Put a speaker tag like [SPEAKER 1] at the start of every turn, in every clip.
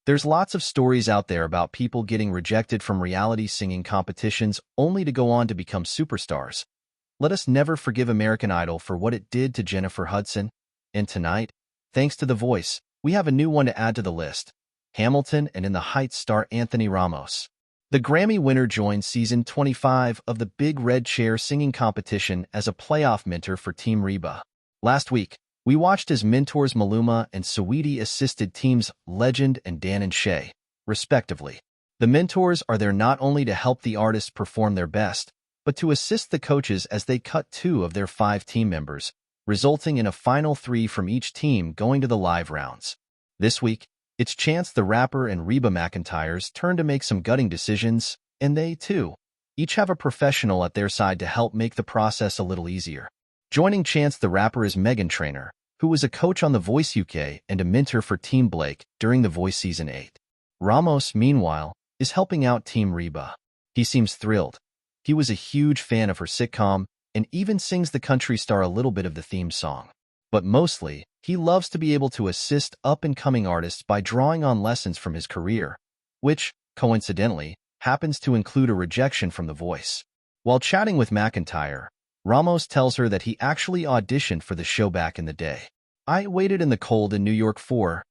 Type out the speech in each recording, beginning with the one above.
[SPEAKER 1] There's lots of stories out there about people getting rejected from reality singing competitions only to go on to become superstars. Let us never forgive American Idol for what it did to Jennifer Hudson. And tonight, thanks to The Voice, we have a new one to add to the list: Hamilton and In the Heights star Anthony Ramos. The Grammy winner joined season 25 of the Big Red Chair singing competition as a playoff mentor for Team Reba. Last week, we watched as mentors Maluma and Saweetie assisted teams Legend and Dan and Shay, respectively. The mentors are there not only to help the artists perform their best, but to assist the coaches as they cut 2 of their 5 team members, resulting in a final 3 from each team going to the live rounds. This week, it's Chance the Rapper and Reba McEntire's turn to make some gutting decisions, and they, too, each have a professional at their side to help make the process a little easier. Joining Chance the Rapper is Megan Trainor, who was a coach on The Voice UK and a mentor for Team Blake during The Voice Season 8. Ramos, meanwhile, is helping out Team Reba. He seems thrilled. He was a huge fan of her sitcom and even sings the country star a little bit of the theme song. But mostly, he loves to be able to assist up-and-coming artists by drawing on lessons from his career, which, coincidentally, happens to include a rejection from The Voice. While chatting with McEntire, Ramos tells her that he actually auditioned for the show back in the day. "I waited in the cold in New York for,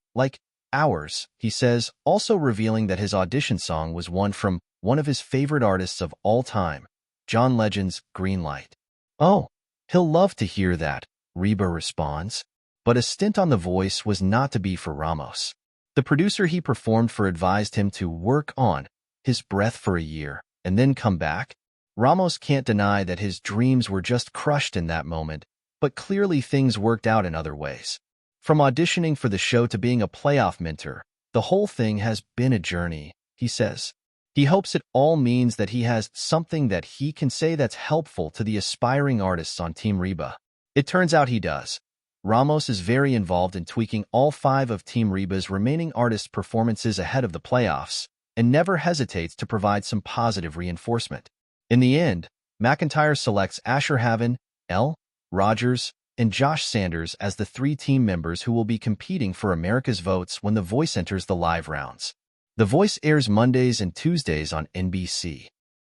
[SPEAKER 1] hours," he says, also revealing that his audition song was one from one of his favorite artists of all time, John Legend's Green Light. "Oh, he'll love to hear that," Reba responds. But a stint on The Voice was not to be for Ramos. The producer he performed for advised him to work on his breath for a year and then come back. Ramos can't deny that his dreams were just crushed in that moment, but clearly things worked out in other ways. From auditioning for the show to being a playoff mentor, the whole thing has been a journey, he says. He hopes it all means that he has something that he can say that's helpful to the aspiring artists on Team Reba. It turns out he does. Ramos is very involved in tweaking all 5 of Team Reba's remaining artist performances ahead of the playoffs, and never hesitates to provide some positive reinforcement. In the end, McEntire selects Asher Haven, L. Rogers, and Josh Sanders as the 3 team members who will be competing for America's votes when The Voice enters the live rounds. The Voice airs Mondays and Tuesdays on NBC.